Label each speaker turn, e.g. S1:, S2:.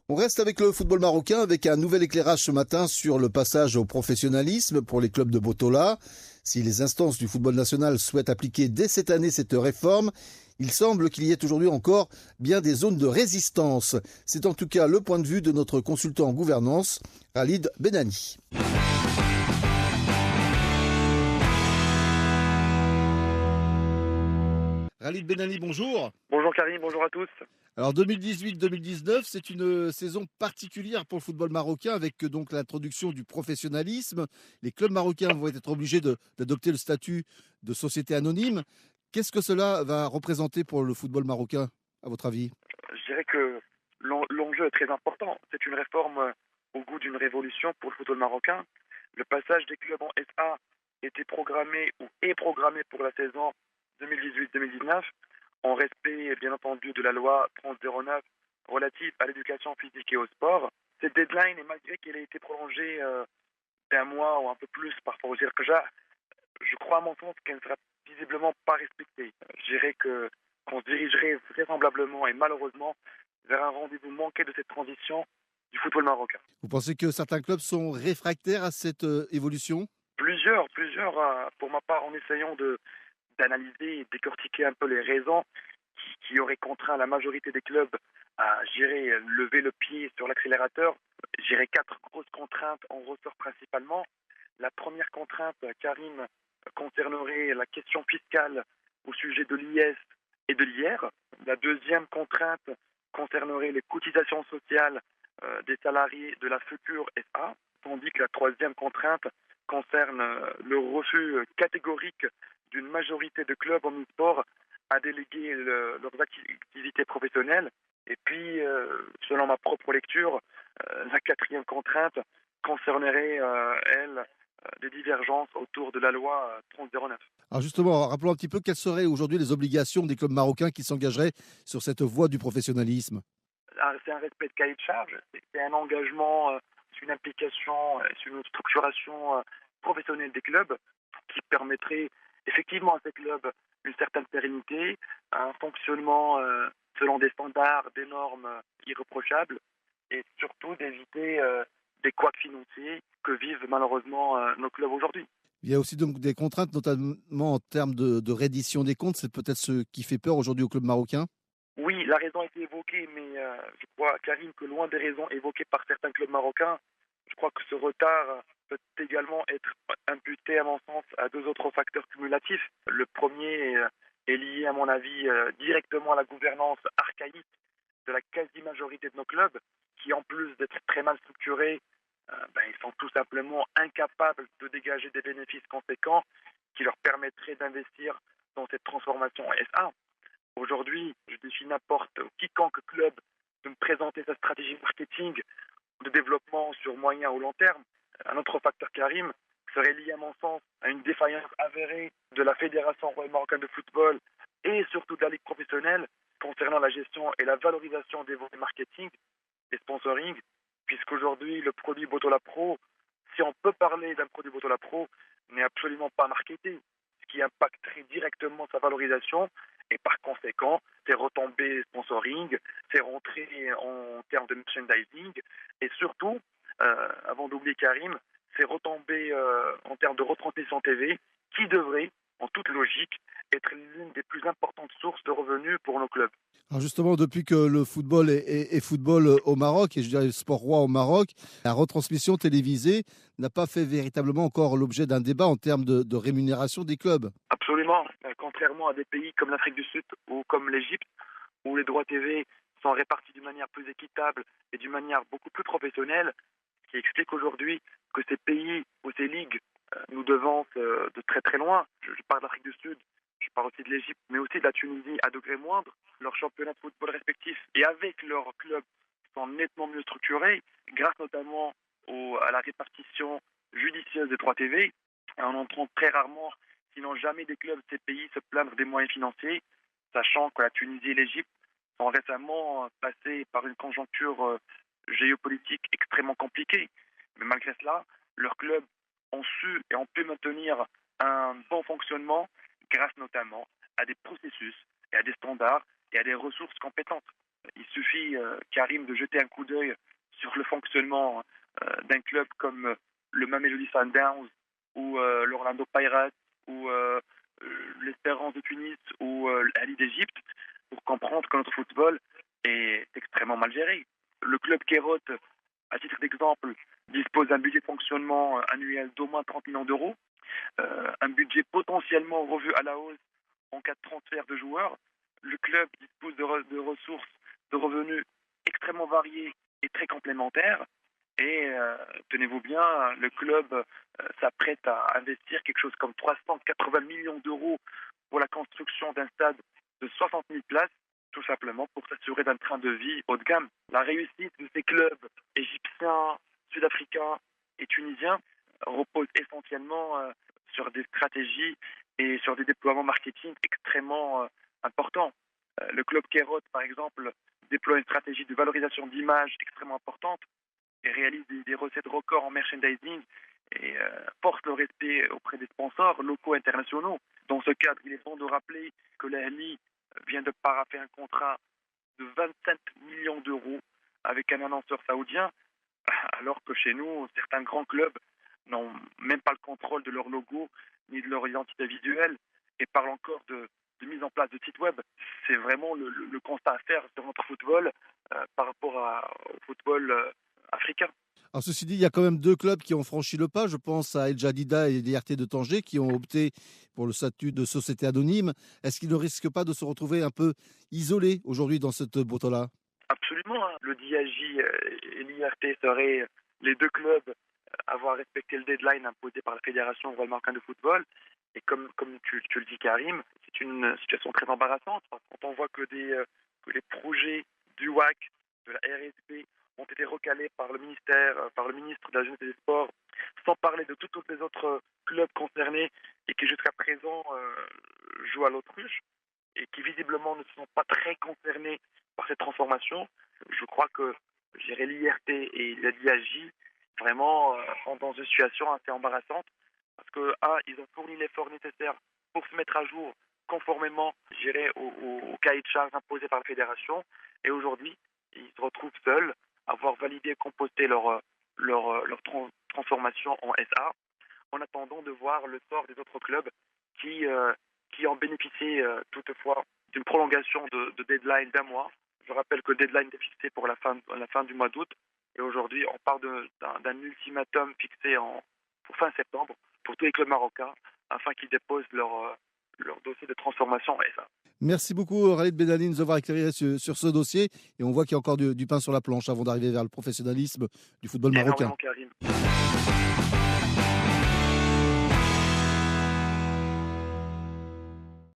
S1: On reste avec le football marocain avec un nouvel éclairage ce matin sur le passage au professionnalisme pour les clubs de Botola. Si les instances du football national souhaitent appliquer dès cette année cette réforme, il semble qu'il y ait aujourd'hui encore bien des zones de résistance. C'est en tout cas le point de vue de notre consultant en gouvernance, Khalid Benani. Khalid Benani, bonjour.
S2: Bonjour Karim, bonjour à tous.
S1: Alors 2018-2019, c'est une saison particulière pour le football marocain avec donc l'introduction du professionnalisme. Les clubs marocains vont être obligés d'adopter le statut de société anonyme. Qu'est-ce que cela va représenter pour le football marocain, à votre avis?
S2: Je dirais que l'enjeu est très important. C'est une réforme au goût d'une révolution pour le football marocain. Le passage des clubs en SA était programmé ou est programmé pour la saison 2018-2019 en respect bien entendu de la loi 3009 relative à l'éducation physique et au sport. Cette deadline, et malgré qu'elle ait été prolongée d'un mois ou un peu plus par Fawzi Rqja, je crois à mon sens qu'elle ne sera visiblement pas respectée. Je dirais qu'on se dirigerait vraisemblablement et malheureusement vers un rendez-vous manqué de cette transition du football marocain.
S1: Vous pensez que certains clubs sont réfractaires à cette évolution?
S2: Plusieurs, pour ma part, en essayant d'analyser et décortiquer un peu les raisons qui auraient contraint la majorité des clubs à lever le pied sur l'accélérateur. J'irai 4 grosses contraintes en ressort principalement. La première contrainte, Karim, concernerait la question fiscale au sujet de l'IS et de l'IR. La deuxième contrainte concernerait les cotisations sociales des salariés de la Secure SA, tandis que la troisième contrainte concerne le refus catégorique d'une majorité de clubs en e-sport à déléguer leurs activités professionnelles. Et puis, selon ma propre lecture, la quatrième contrainte concernerait, des divergences autour de la loi 3009.
S1: Alors justement, rappelons un petit peu quelles seraient aujourd'hui les obligations des clubs marocains qui s'engageraient sur cette voie du professionnalisme.
S2: C'est un respect de cahier de charge, c'est un engagement, c'est une implication, c'est une structuration professionnelle des clubs qui permettrait effectivement à ces clubs une certaine pérennité, un fonctionnement selon des standards, des normes irréprochables et surtout d'éviter des couacs financiers que vivent malheureusement nos clubs aujourd'hui.
S1: Il y a aussi donc des contraintes, notamment en termes de reddition des comptes. C'est peut-être ce qui fait peur aujourd'hui au club marocain.
S2: Oui, la raison a été évoquée, mais je crois, Karim, que loin des raisons évoquées par certains clubs marocains, je crois que ce retard peut également être imputé, à mon sens, à deux autres facteurs cumulatifs. Le premier est lié, à mon avis, directement à la gouvernance archaïque de la quasi-majorité de nos clubs, qui, en plus d'être très mal structurés, ils sont tout simplement incapables de dégager des bénéfices conséquents qui leur permettraient d'investir dans cette transformation SA. Aujourd'hui, je défie n'importe quiconque club de me présenter sa stratégie marketing de développement sur moyen ou long terme. Un autre facteur, Karim, serait lié à mon sens à une défaillance avérée de la Fédération royale marocaine de football et surtout de la Ligue professionnelle concernant la gestion et la valorisation des volets marketing et sponsoring, puisqu'aujourd'hui le produit Botola Pro, si on peut parler d'un produit Botola Pro, n'est absolument pas marketé, ce qui impacterait directement sa valorisation et par conséquent ses retombées sponsoring, ses rentrées en termes de merchandising et surtout, avant d'oublier Karim, ses retombées en termes de retransmission TV qui devraient, en toute logique, être l'une des plus importantes sources de revenus pour nos clubs.
S1: Alors justement, depuis que le football est football au Maroc, et je dirais le sport roi au Maroc, la retransmission télévisée n'a pas fait véritablement encore l'objet d'un débat en termes de rémunération des clubs.
S2: Absolument. Contrairement à des pays comme l'Afrique du Sud ou comme l'Égypte, où les droits TV sont répartis d'une manière plus équitable et d'une manière beaucoup plus professionnelle, ce qui explique aujourd'hui que ces pays ou ces ligues nous devancent de très très loin. Je parle de l'Afrique du Sud, je parle aussi de l'Égypte, mais aussi de la Tunisie à degré moindre. Leurs championnats de football respectifs et avec leurs clubs sont nettement mieux structurés, grâce notamment à la répartition judicieuse des droits TV. Et on entend très rarement, sinon jamais, des clubs de ces pays se plaindre des moyens financiers, sachant que la Tunisie et l'Égypte sont récemment passés par une conjoncture géopolitique extrêmement compliquée. Mais malgré cela, leurs clubs ont su et ont pu maintenir un bon fonctionnement grâce notamment à des processus et à des standards et à des ressources compétentes. Il suffit, Karim, de jeter un coup d'œil sur le fonctionnement d'un club comme le Mamelodi Sundowns ou l'Orlando Pirates ou l'Espérance de Tunis ou l'Ali d'Égypte pour comprendre que notre football est extrêmement mal géré. Le club Kairos, à titre d'exemple, dispose d'un budget de fonctionnement annuel d'au moins 30 millions d'euros, un budget potentiellement revu à la hausse en cas de transfert de joueurs. Le club dispose de ressources, de revenus extrêmement variés et très complémentaires. Et tenez-vous bien, le club s'apprête à investir quelque chose comme 380 millions d'euros pour la construction d'un stade de 60 000 places, tout simplement pour s'assurer d'un train de vie haut de gamme. La réussite de ces clubs égyptiens, sud-africains et tunisiens repose essentiellement sur des stratégies et sur des déploiements marketing extrêmement importants. Le club Kairos, par exemple, déploie une stratégie de valorisation d'image extrêmement importante et réalise des recettes records en merchandising et force le respect auprès des sponsors locaux et internationaux. Dans ce cadre, il est bon de rappeler que l'Ahli vient de paraffer un contrat de 27 millions d'euros avec un annonceur saoudien, alors que chez nous, certains grands clubs n'ont même pas le contrôle de leur logo ni de leur identité visuelle et parlent encore de mise en place de sites web. C'est vraiment le constat à faire sur notre football par rapport au football africain.
S1: Alors ceci dit, il y a quand même deux clubs qui ont franchi le pas. Je pense à El Jadida et l'IRT de Tanger qui ont opté pour le statut de société anonyme. Est-ce qu'ils ne risquent pas de se retrouver un peu isolés aujourd'hui dans cette boto-là?
S2: Absolument. Le DIJ et l'IRT seraient les deux clubs à avoir respecté le deadline imposé par la Fédération royale marocaine de football. Et comme tu le dis, Karim, c'est une situation très embarrassante quand on voit que les projets du WAC, de la RSP, ont été recalés par le ministère, par le ministre de la Jeunesse et des Sports, sans parler de tous les autres clubs concernés et qui jusqu'à présent jouent à l'autruche et qui visiblement ne sont pas très concernés par cette transformation. Je crois que l'IRT et la DIJ vraiment sont dans une situation assez embarrassante parce que, ils ont fourni l'effort nécessaire pour se mettre à jour conformément au cahier de charges imposé par la fédération et aujourd'hui, ils se retrouvent seuls à avoir validé et composté leur transformation en SA en attendant de voir le sort des autres clubs qui ont bénéficié toutefois d'une prolongation de deadline d'un mois. Je rappelle que le deadline est fixé pour la fin du mois d'août et aujourd'hui on parle d'un ultimatum fixé pour fin septembre pour tous les clubs marocains afin qu'ils déposent leur dossier de transformation en SA.
S1: Merci beaucoup Khalid Benali de nous avoir éclairé sur ce dossier et on voit qu'il y a encore du pain sur la planche avant d'arriver vers le professionnalisme du football marocain.
S2: Énormément, Karim.